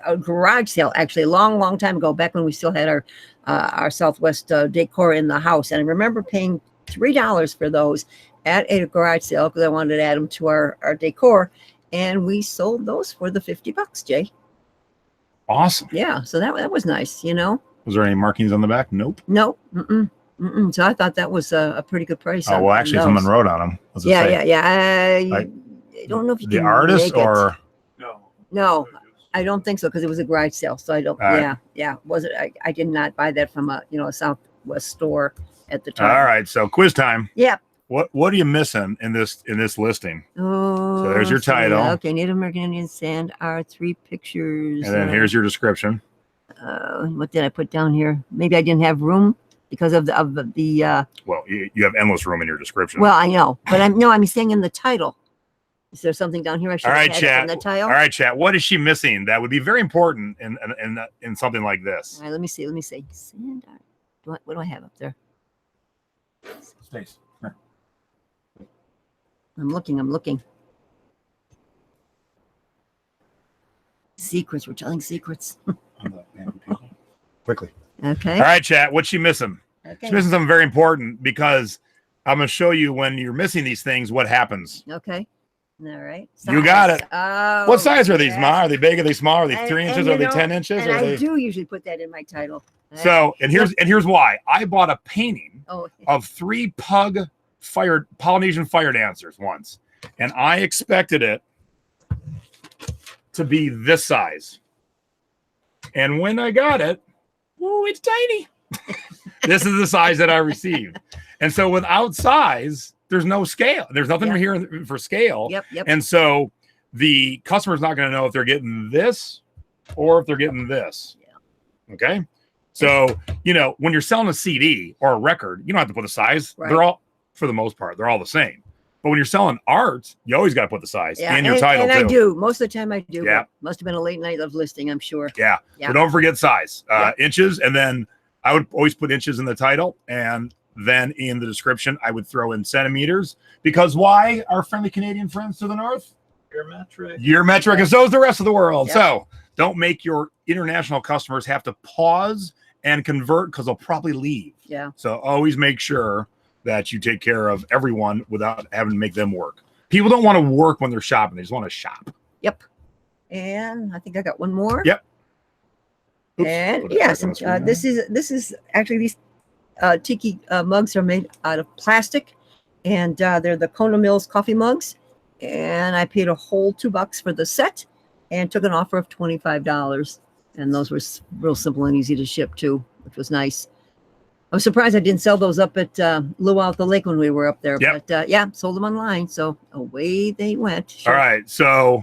a garage sale, actually, a long, long time ago, back when we still had our Southwest decor in the house. And I remember paying $3 for those at a garage sale because I wanted to add them to our decor. And we sold those for the $50, Jay. Awesome. Yeah. So that was nice, Was there any markings on the back? Nope. Nope. So I thought that was a pretty good price. Oh, well, actually, someone wrote on them. Yeah. don't know if you The can artist make it. or No, I don't think so because it was a garage sale. So I don't. All right. Yeah. Was it? I did not buy that from a a Southwest store at the all time. right. So quiz time. Yeah. What are you missing in this listing? Oh. So there's your title. Okay, Native American Indian sand are 3 pictures. And then here's your description. What did I put down here? Maybe I didn't have room because of the. Well, you have endless room in your description. Well, I know, but I'm saying in the title. Is there something down here I should All right, have had chat. in the title? All right, chat. What is she missing? That would be very important in something like this. All right, let me see. Sand art. What do I have up there? Space. I'm looking. Secrets. We're telling secrets. Quickly. Okay. All right, chat. What's she missing? Okay. She's missing something very important because I'm going to show you when you're missing these things, what happens. Okay. All right. You got it. Oh, What size are these, yes. Ma? Are they big? Are they small? Are they And- 3 and inches? you Are they know, 10 inches? And Are I they... do usually put that in my title. So, and here's why. I bought a painting Oh, of 3 pug Polynesian fire dancers once, and I expected it to be this size. And when I got it, oh, it's tiny. This is the size that I received. And so without size, there's no scale. There's nothing Yep. here for scale. Yep. And so the customer's not going to know if they're getting this or if they're getting this. Yeah. Okay. So, when you're selling a CD or a record, you don't have to put the size. Right. They're all, for the most part, they're all the same. But when you're selling art, you always got to put the size Yeah, in your title and too. I do. Most of the time I do. Yeah. But must have been a late night of listing, I'm sure. Yeah. Yeah. So don't forget size, Yeah. inches. And then I would always put inches in the title. And then in the description, I would throw in centimeters because why? Our friendly Canadian friends to the north? Your metric, and so is the rest of the world. Yeah. So don't make your international customers have to pause and convert because they'll probably leave. Yeah. So always make sure that you take care of everyone without having to make them work. People don't want to work when they're shopping. They just want to shop. Yep. And I think I got one more. Yep. Oops, And put it yes, back on the screen this is actually these tiki mugs are made out of plastic, and they're the Kona Mills coffee mugs. And I paid a whole $2 for the set, and took an offer of $25. And those were real simple and easy to ship too, which was nice. I was surprised I didn't sell those up at Luau at the lake when we were up there. Yep. But yeah, sold them online. So away they went. All right. So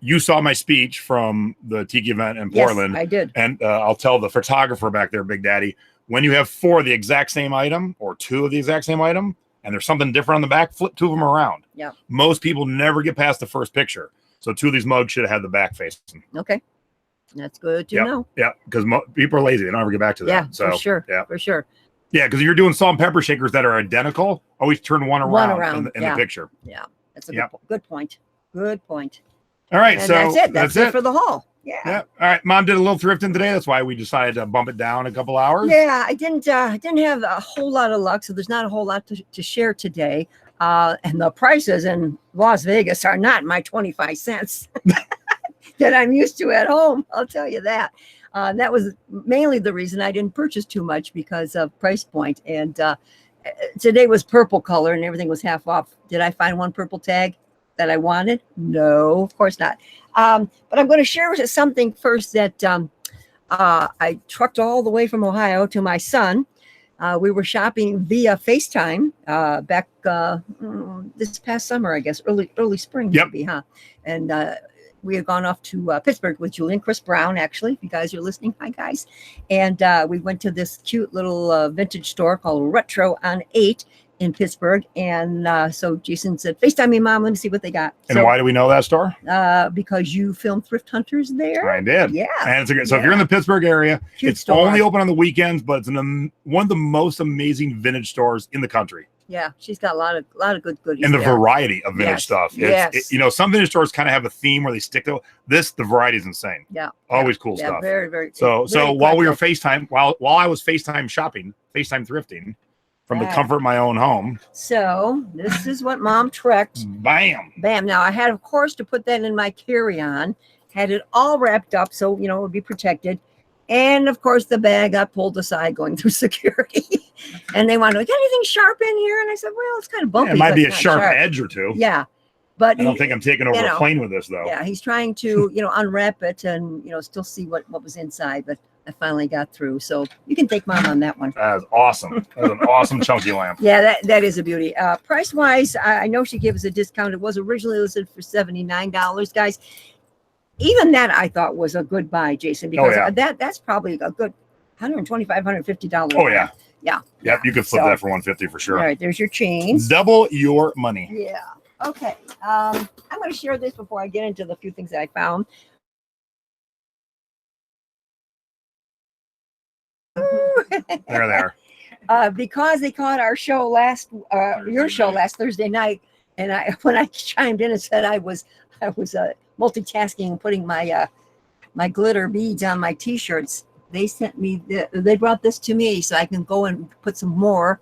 you saw my speech from the Tiki event in Portland. Yes, I did. And I'll tell the photographer back there, Big Daddy, when you have 4 of the exact same item or 2 of the exact same item, and there's something different on the back, flip 2 of them around. Yeah. Most people never get past the first picture. So 2 of these mugs should have had the back facing. Okay. That's good to Yep. know. Yeah. Because people are lazy. They don't ever get back to that. Yeah, So, for sure. Yeah. For sure. Yeah. Because if you're doing salt and pepper shakers that are identical, always turn one around, in yeah. the picture. Yeah. That's a Yep. good point. Good point. All right. And So that's it. That's it for the haul. Yeah. Yeah. All right. Mom did a little thrifting today. That's why we decided to bump it down a couple hours. Yeah, I didn't have a whole lot of luck, so there's not a whole lot to share today. And the prices in Las Vegas are not my 25 cents that I'm used to at home. I'll tell you that. That was mainly the reason I didn't purchase too much because of price point. And today was purple color and everything was half off. Did I find one purple tag that I wanted? No, of course not. But I'm going to share something first that I trucked all the way from Ohio to my son. We were shopping via FaceTime back this past summer, I guess, early spring, Yep. maybe, huh? And we had gone off to Pittsburgh with Julie and Chris Brown, actually, if you guys are listening. Hi, guys. And we went to this cute little vintage store called Retro on 8 in Pittsburgh. And so Jason said, FaceTime me, Mom. Let me see what they got. And so, why do we know that store? because you filmed Thrift Hunters there. I did. Yeah. And it's a good. So if you're in the Pittsburgh area, Cute it's store. only open on the weekends, but it's one of the most amazing vintage stores in the country. Yeah, she's got a lot of good goodies. And the there. variety of vintage Yes, stuff. yes. Some vintage stores kind of have a theme where they stick to this. The variety is insane. Yeah. Always cool Yeah, stuff. very, very. So very while we were eclectic. FaceTime, while I was FaceTime shopping, FaceTime thrifting from the Yeah. comfort of my own home, So this is what Mom trekked. bam. Bam. Now I had, of course, to put that in my carry-on, had it all wrapped up so it would be protected. And of course, the bag got pulled aside going through security. And they wanted, got anything sharp in here? And I said, well, it's kind of bumpy. It might but be a it's not sharp edge or two. Yeah. But I don't think I'm taking over a plane with this though. Yeah, he's trying to, unwrap it and, still see what was inside. But I finally got through. So you can take Mom on that one. That is awesome. That is an awesome chunky lamb. Yeah, that is a beauty. Price wise, I know she gave us a discount. It was originally listed for $79, guys. Even that I thought was a good buy, Jason, because that's probably a good $125, $150. Oh yeah. Yeah. Yep. You could flip that for $150 for sure. All right. There's your chains. Double your money. Yeah. Okay. I'm going to share this before I get into the few things that I found. There. Because they caught our show your show last Thursday night, and when I chimed in and said I was multitasking, putting my my glitter beads on my T-shirts, they sent me they brought this to me so I can go and put some more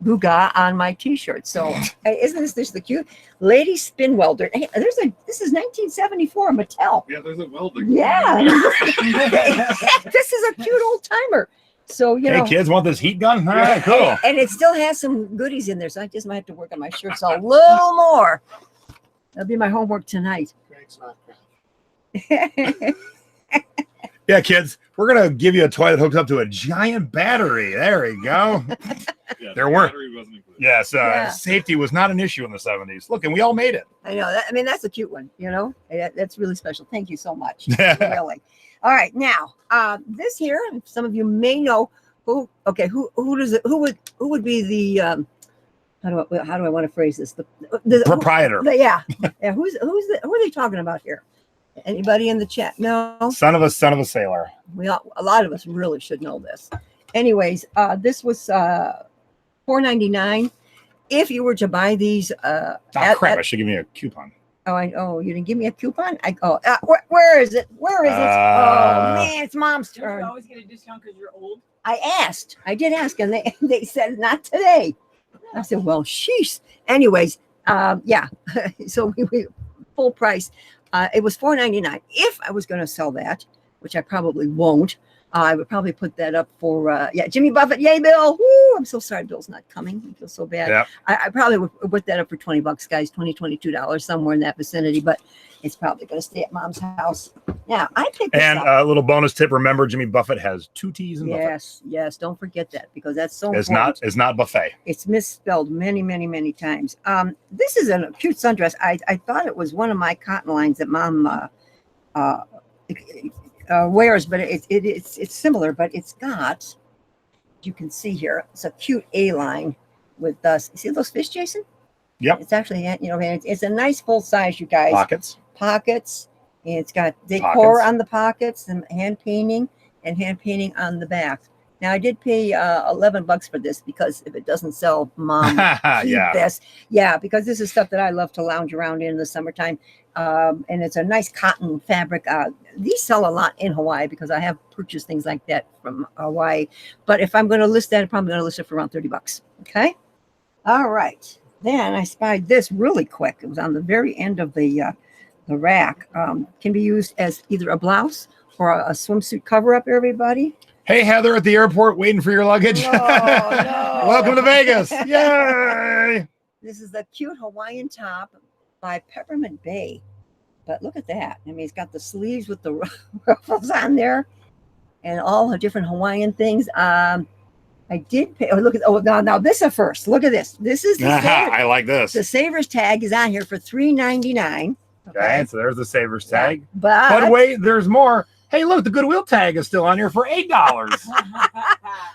Booga on my T-shirt. So hey, isn't this the cute lady spin welder? Hey, this is 1974 Mattel. Yeah, there's a welding. Yeah, this is a cute old timer. So hey, kids, want this heat gun? All right, cool. And it still has some goodies in there, so I just might have to work on my shirts a little more. That'll be my homework tonight. Greg's not proud. Yeah, kids, we're gonna give you a toy that hooks up to a giant battery. There we go. Yeah, There were. battery wasn't included. Yes, safety was not an issue in the 70s. Look, and we all made it. I know. That's a cute one. That's really special. Thank you so much. Really. All right, now this here, some of you may know who would be the how do I want to phrase this? The Proprietor. Who are they talking about here? Anybody in the chat? No. Son of a sailor. A lot of us really should know this. Anyways, this was $4.99. If you were to buy these, I should give me a coupon. Oh, you didn't give me a coupon? Where is it? Where is it? Oh man, it's Mom's Don't you turn. always get a discount because you're old? I did ask, and they said not today. I said, well, sheesh. Anyways, yeah. So we full price. It was $4.99. If I was going to sell that, which I probably won't, I would probably put that up for Jimmy Buffett. Yay, Bill! Woo! I'm so sorry, Bill's not coming. I feel so bad. Yep. I probably would put that up for $20, guys. $22 somewhere in that vicinity. But it's probably going to stay at Mom's house. Now I picked this And up. a little bonus tip: remember, Jimmy Buffett has 2 T's in Buffett. Yes. Don't forget that because that's so It's important. not. It's not buffet. It's misspelled many, many, many times. This is a cute sundress. I thought it was one of my cotton lines that Mom wears, but it's similar. But it's got, you can see here, it's a cute A line with see those fish, Jason? Yep. It's actually it's a nice full size, you guys. Pockets. And it's got decor on the pockets and hand painting on the back. Now I did pay $11 for this because if it doesn't sell, Mom, keep this. Yeah, because this is stuff that I love to lounge around in the summertime. And it's a nice cotton fabric. These sell a lot in Hawaii because I have purchased things like that from Hawaii. But if I'm going to list that, I'm probably going to list it for around $30. Okay. All right. Then I spied this really quick. It was on the very end of the rack. Can be used as either a blouse or a swimsuit cover up, everybody. Hey, Heather at the airport waiting for your luggage. No. Welcome to Vegas. Yay. This is the cute Hawaiian top by Peppermint Bay. But look at that. I mean, it's got the sleeves with the ruffles on there and all the different Hawaiian things. I did pay. Now this is a first. Look at this. This is the I like this. The Savers tag is on here for $3.99. Okay, so there's the Savers tag. Yeah, but wait, there's more. Hey, look, the Goodwill tag is still on here for $8.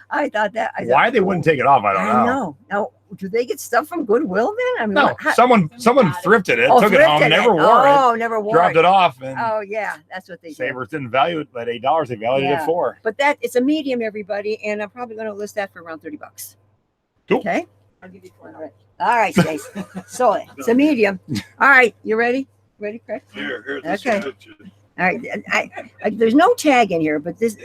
I thought that. Why they wouldn't take it off, I don't know. know. Now, do they get stuff from Goodwill then? I mean, No, someone thrifted it, took it home, never wore it. Oh, never wore dropped it off, and yeah, that's what they did. Savers didn't value it at $8. They valued it for. But it's a medium, everybody, and I'm probably going to list that for around $30. Cool. Okay. I'll give you $4. All right, Stace. So it's a medium. All right, you ready? Ready, Craig? Here's Okay. All right. I there's no tag in here, but these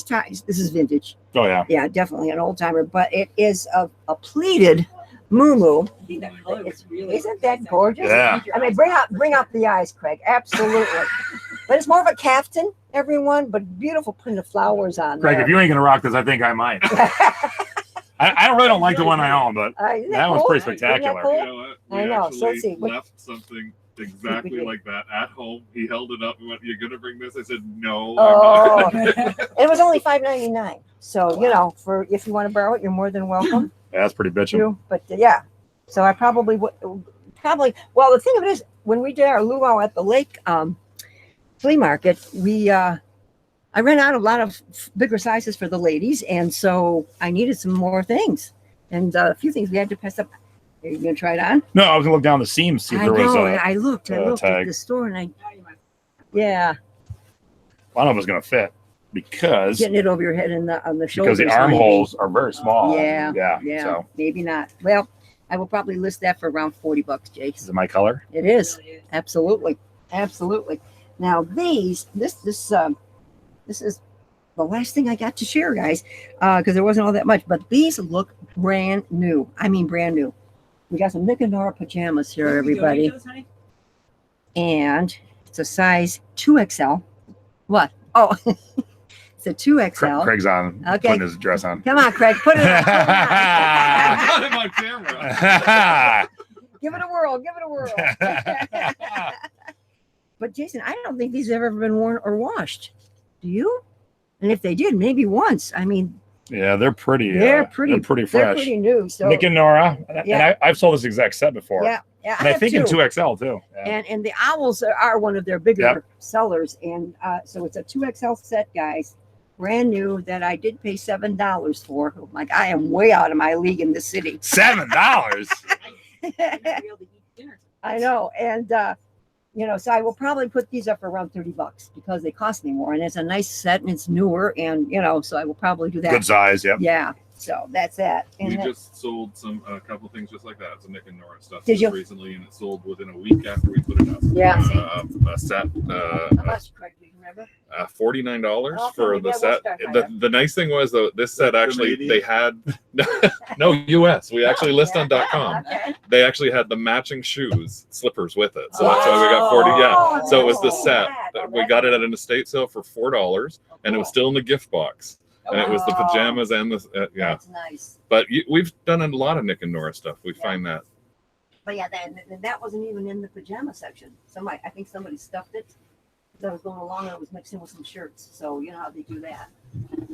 ties. This is vintage. Oh yeah. Yeah, definitely an old timer. But it is a pleated muumuu. I think that color was really Isn't that gorgeous? Yeah. I mean, bring out the eyes, Craig. Absolutely. But it's more of a caftan, everyone. But beautiful print of flowers on Greg, there. if you ain't gonna rock this, I think I might. I really don't like the one I own, but Isn't that one's cool? pretty Isn't that spectacular. cool? You know what? We I know. So actually let's see. What- left something exactly like that at home. He held it up and went, "You're gonna bring this?" I said, "No." Oh. I'm not." It was only $5.99. So you know, for if you want to borrow it, you're more than welcome Yeah, that's pretty bitchin'. to. But yeah, so I probably would. Probably. Well, the thing of it is, when we did our luau at the lake flea market, I ran out of a lot of bigger sizes for the ladies, and so I needed some more things, and a few things we had to pass up. Are you gonna try it on? No, I was gonna look down the seams, see if I there was know. a. I looked at tag. the store, and yeah, I don't know if it's gonna fit because getting it over your head and on the shoulders. the armholes are very small. Yeah, Yeah. So maybe not. Well, I will probably list that for around $40, Jace. is it my color? It is absolutely. Now this is the last thing I got to share, guys, because there wasn't all that much. But these look brand new. I mean, brand new. We got some Nick and Nora pajamas here, everybody, and it's a size 2XL. What? Oh, it's a 2XL. Craig's on putting his dress on. Come on, Craig, put it on. Not in my camera. Give it a whirl. But Jason, I don't think these have ever been worn or washed. Do you? And if they did, maybe once. I mean, Yeah, they're pretty. They're They're pretty fresh. they're pretty new. So Nick and Nora, Yeah. and I've sold this exact set before. yeah, And I have think in two. 2XL too. Yeah. And the owls are one of their bigger Yep. sellers, and so it's a 2XL set, guys, brand new that I did pay $7 for. I'm like, I am way out of my league in the city. $7. I know, and so I will probably put these up for around $30 because they cost me more, and it's a nice set and it's newer, and so I will probably do that. Good size. Yep. Yeah, so that's that. We And just sold a couple things just like that. It's a Nick and Nora stuff. Did you? Recently, and it sold within a week after we put it up. Yeah. A set. how much, Craig, do you remember? $49 Okay, for maybe the I will set. start buying The nice thing was though, this set actually Canadian? they had no US. We actually list on .com. Okay. They actually had the matching slippers with it. So that's why we got 40. Yeah. So it was the set. We got it at an estate sale for $4, and it was still in the gift box. And it was the pajamas and the yeah. That's nice. But we've done a lot of Nick and Nora stuff. We find that. But yeah, that wasn't even in the pajama section. I think somebody stuffed it. As I was going along, I was mixing with some shirts. So you know how they do that.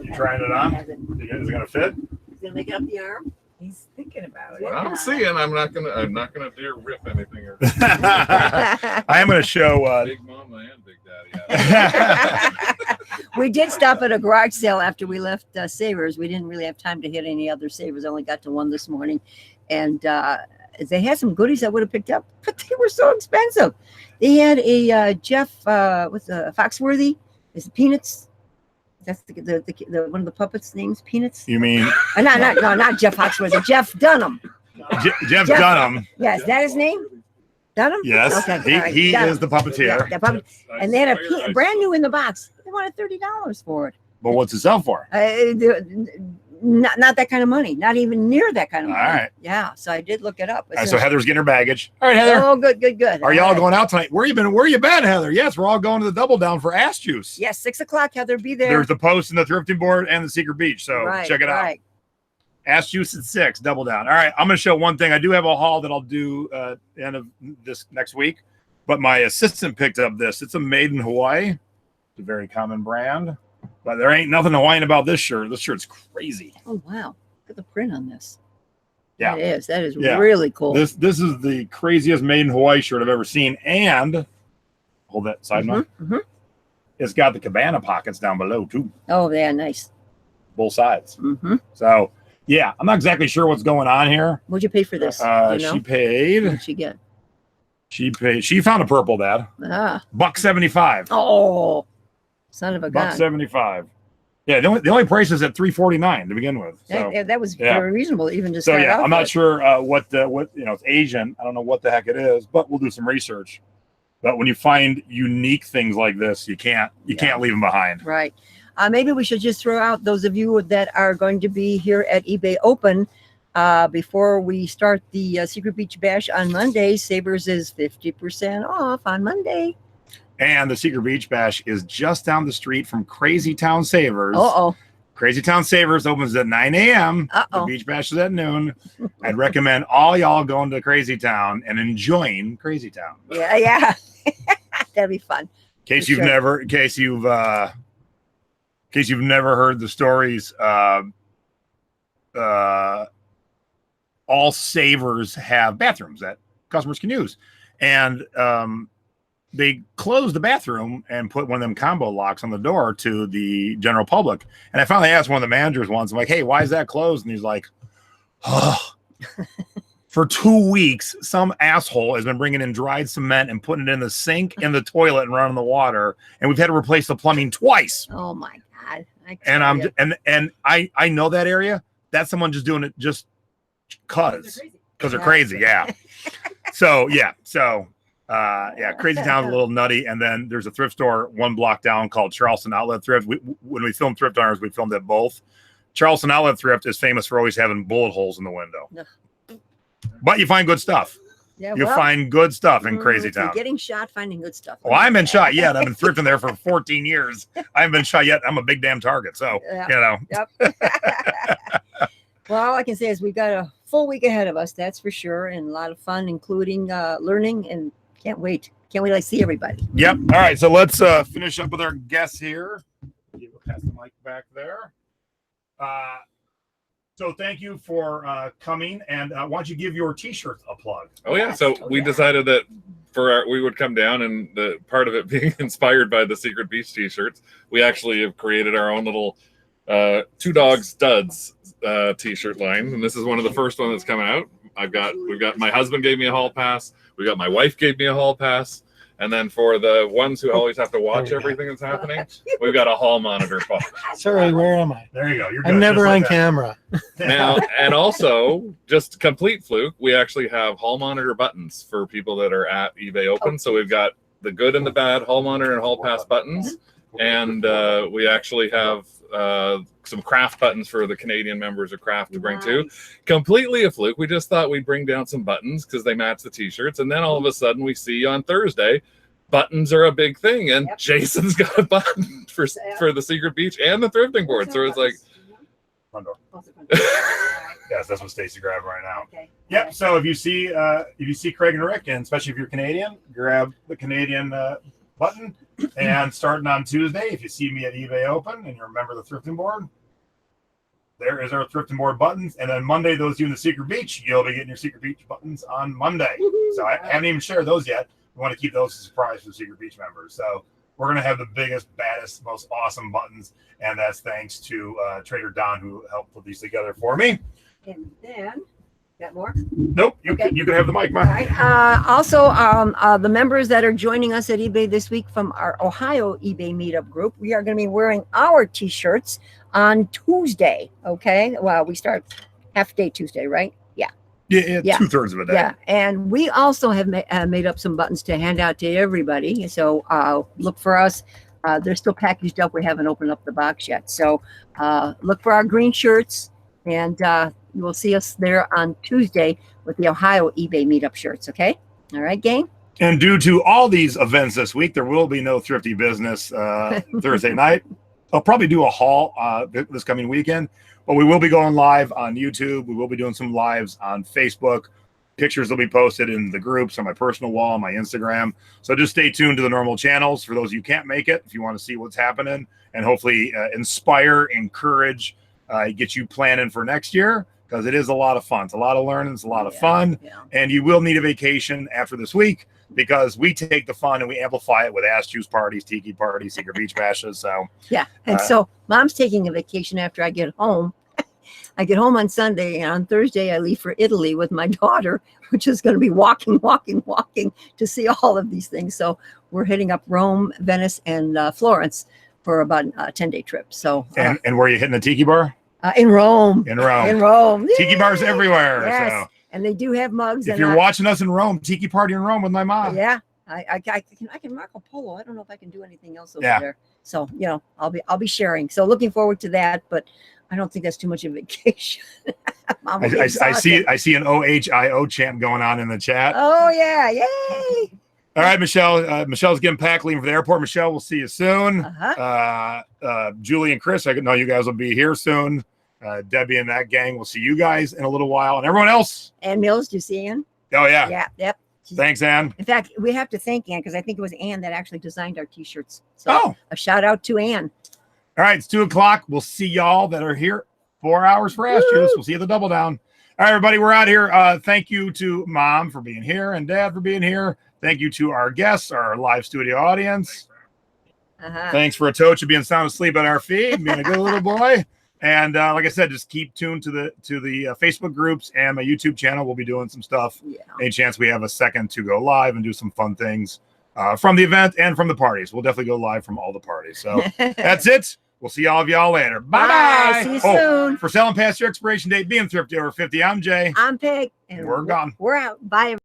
You trying it on? Is it Is it gonna fit? gonna make it up the arm? He's thinking about it. I'm seeing. I'm not gonna dare rip anything. Or I am gonna show. Big Mama and Big Daddy. We did stop at a garage sale after we left Savers. We didn't really have time to hit any other Savers. I only got to one this morning, and they had some goodies I would have picked up, but they were so expensive. They had a Jeff, what's Foxworthy? Is it Peanuts? That's the one of the puppets' names, Peanuts. You mean Not Jeff Foxworthy. Jeff Dunham. Jeff Dunham? Yeah, is that his name? Dunham. Yes, Okay, all right, he Dunham. is the puppeteer. Yeah, puppet. And they had a brand new in the box. They wanted $30 for it. But what's it sell for? Not that kind of money. Not even near that kind of money. All right. Yeah. So I did look it up. All right, so Heather's getting her baggage. All right, Heather. Oh, good. Are y'all All right. going out tonight? Where you been, Heather? Yes, we're all going to the Double Down for Ass Juice. Yes, 6:00. Heather, be there. There's the post and the thrifting board and the Secret Beach. So Right, check it out. right. Ass Juice at 6, Double Down. All right, I'm going to show one thing. I do have a haul that I'll do end of this next week, but my assistant picked up this. It's a made in Hawaii. It's a very common brand, but there ain't nothing Hawaiian about this shirt. This shirt's crazy. Oh wow! Look at the print on this. Yeah. That is Yeah. really cool. This is the craziest made in Hawaii shirt I've ever seen, and hold that side note. Mhm. It's got the cabana pockets down below too, Oh yeah, nice. both sides. Mm-hmm. So yeah, I'm not exactly sure what's going on here. What'd you pay for this? Do you know? She paid. What'd she get? She found a purple, Dad. $1.75. Oh, son of a gun. $1.75. Yeah, the only price is at $3.49 to begin with. So That was yeah. very reasonable, even to so start yeah, off I'm not with. sure what it's Asian. I don't know what the heck it is, but we'll do some research. But when you find unique things like this, you can't leave them behind. Right. Maybe we should just throw out those of you that are going to be here at eBay Open before we start the Secret Beach Bash on Monday. Savers is 50% off on Monday. And the Secret Beach Bash is just down the street from Crazy Town Savers. Uh-oh. Crazy Town Savers opens at 9 a.m. The Uh-oh. Beach Bash is at noon. I'd recommend all y'all going to Crazy Town and enjoying Crazy Town. Yeah. That'd be fun. In case For you've sure. never, in case you've never heard the stories, all savers have bathrooms that customers can use, and they closed the bathroom and put one of them combo locks on the door to the general public. And I finally asked one of the managers once, I'm like, hey, why is that closed? And he's like, oh, for 2 weeks, some asshole has been bringing in dried cement and putting it in the sink, in the toilet, and running the water. And we've had to replace the plumbing twice. Oh my God. And I know that area. That's someone just doing it just because they're crazy. Yeah. So Crazy Town's a little nutty. And then there's a thrift store 1 block down called Charleston Outlet Thrift. When we filmed Thrift Owners, we filmed at both. Charleston Outlet Thrift is famous for always having bullet holes in the window. No. But you find good stuff. Yeah, You'll find good stuff in Crazy if you're Town. getting shot, finding good stuff. Well, I haven't been shot yet. I've been thrifting there for 14 years. I haven't been shot yet. I'm a big damn target. So, Yeah. Yep. Well, all I can say is we've got a full week ahead of us, that's for sure, and a lot of fun, including learning, and can't wait to see everybody. Yep. All right. So let's finish up with our guests here. Pass the mic back there. So thank you for coming, and why don't you give your T-shirt a plug? Oh yeah, so we decided that we would come down, and the part of it being inspired by the Secret Beach T-shirts, we actually have created our own little Two Dogs Studs T-shirt line, and this is one of the first one that's coming out. We've got my husband gave me a hall pass, we got my wife gave me a hall pass, and then for the ones who always have to watch everything that's happening, we've got a hall monitor. Sorry, where am I? There you go. You're I'm good, never just on like camera. Now, and also, just complete fluke, we actually have hall monitor buttons for people that are at eBay Open. So we've got the good and the bad hall monitor and hall pass buttons, and we actually have some craft buttons for the Canadian members of craft to bring too. Completely a fluke. We just thought we'd bring down some buttons because they match the T-shirts, and then all of a sudden we see on Thursday buttons are a big thing, and Jason's got a button for the Secret Beach and the thrifting board. So it's like, front door. Yes, that's what Stacy grabbed right now. Okay. Yep. So if you see Craig and Rick, and especially if you're Canadian, grab the Canadian button. And starting on Tuesday, if you see me at eBay Open and you remember the thrifting board, there is our thrifting board buttons. And then Monday, those of you in the Secret Beach, you'll be getting your Secret Beach buttons on Monday. So I haven't even shared those yet. We want to keep those a surprise for the Secret Beach members. So we're going to have the biggest, baddest, most awesome buttons. And that's thanks to Trader Don, who helped put these together for me. And then, got more? Nope. You can have the mic, All Mike. right. Also, the members that are joining us at eBay this week from our Ohio eBay meetup group, we are going to be wearing our T-shirts on Tuesday. Okay. Well, we start half day Tuesday, right? Yeah. Yeah. Yeah. 2/3 of a day. Yeah. And we also have made up some buttons to hand out to everybody. So look for us. They're still packaged up. We haven't opened up the box yet. So look for our green shirts, and you will see us there on Tuesday with the Ohio eBay meetup shirts. Okay. All right, gang. And due to all these events this week, there will be no Thrifty Business Thursday night. I'll probably do a haul this coming weekend, but we will be going live on YouTube. We will be doing some lives on Facebook. Pictures will be posted in the groups on my personal wall, on my Instagram. So just stay tuned to the normal channels for those of you who can't make it, if you want to see what's happening, and hopefully inspire, encourage, get you planning for next year, because it is a lot of fun. It's a lot of learning. It's a lot of fun. Yeah. And you will need a vacation after this week, because we take the fun and we amplify it with ass juice parties, tiki parties, Secret Beach bashes. So Yeah. And so Mom's taking a vacation after I get home. I get home on Sunday, and on Thursday I leave for Italy with my daughter, which is going to be walking to see all of these things. So we're heading up Rome, Venice, and Florence for about a 10-day trip. So and where are you hitting the tiki bar? in Rome. In Rome. In Rome. Tiki bars everywhere. Yes. So And they do have mugs. if and you're watching us in Rome, tiki party in Rome with my mom. yeah, I can Marco Polo. I don't know if I can do anything else over Yeah. there. So I'll be sharing. So looking forward to that, but I don't think that's too much of a vacation. Mom will I get exhausted. see an OHIO chant going on in the chat. Oh yeah, yay! All right, Michelle. Michelle's getting packed leaving for the airport. Michelle, we'll see you soon. Julie and Chris, I know you guys will be here soon. Debbie and that gang, we'll see you guys in a little while. And everyone else. Ann Mills, do you see Ann? Oh, yeah. Yeah, yep. Thanks, Ann. In fact, we have to thank Ann because I think it was Ann that actually designed our t-shirts. So a shout out to Ann. All right, it's 2:00. We'll see y'all that are here. 4 hours for Ash Juice. We'll see you at the Double Down. All right, everybody, we're out here. Thank you to Mom for being here and Dad for being here. Thank you to our guests, our live studio audience. Thanks for Atocha being sound asleep at our feet, being a good little boy. And like I said, just keep tuned to the Facebook groups and my YouTube channel. We'll be doing some stuff. Yeah. Any chance we have a second to go live and do some fun things from the event and from the parties. We'll definitely go live from all the parties. So that's it. We'll see all of y'all later. Bye-bye. See you soon. For selling past your expiration date, being thrifty over 50, I'm Jay. I'm Peg. And we're gone. We're out. Bye.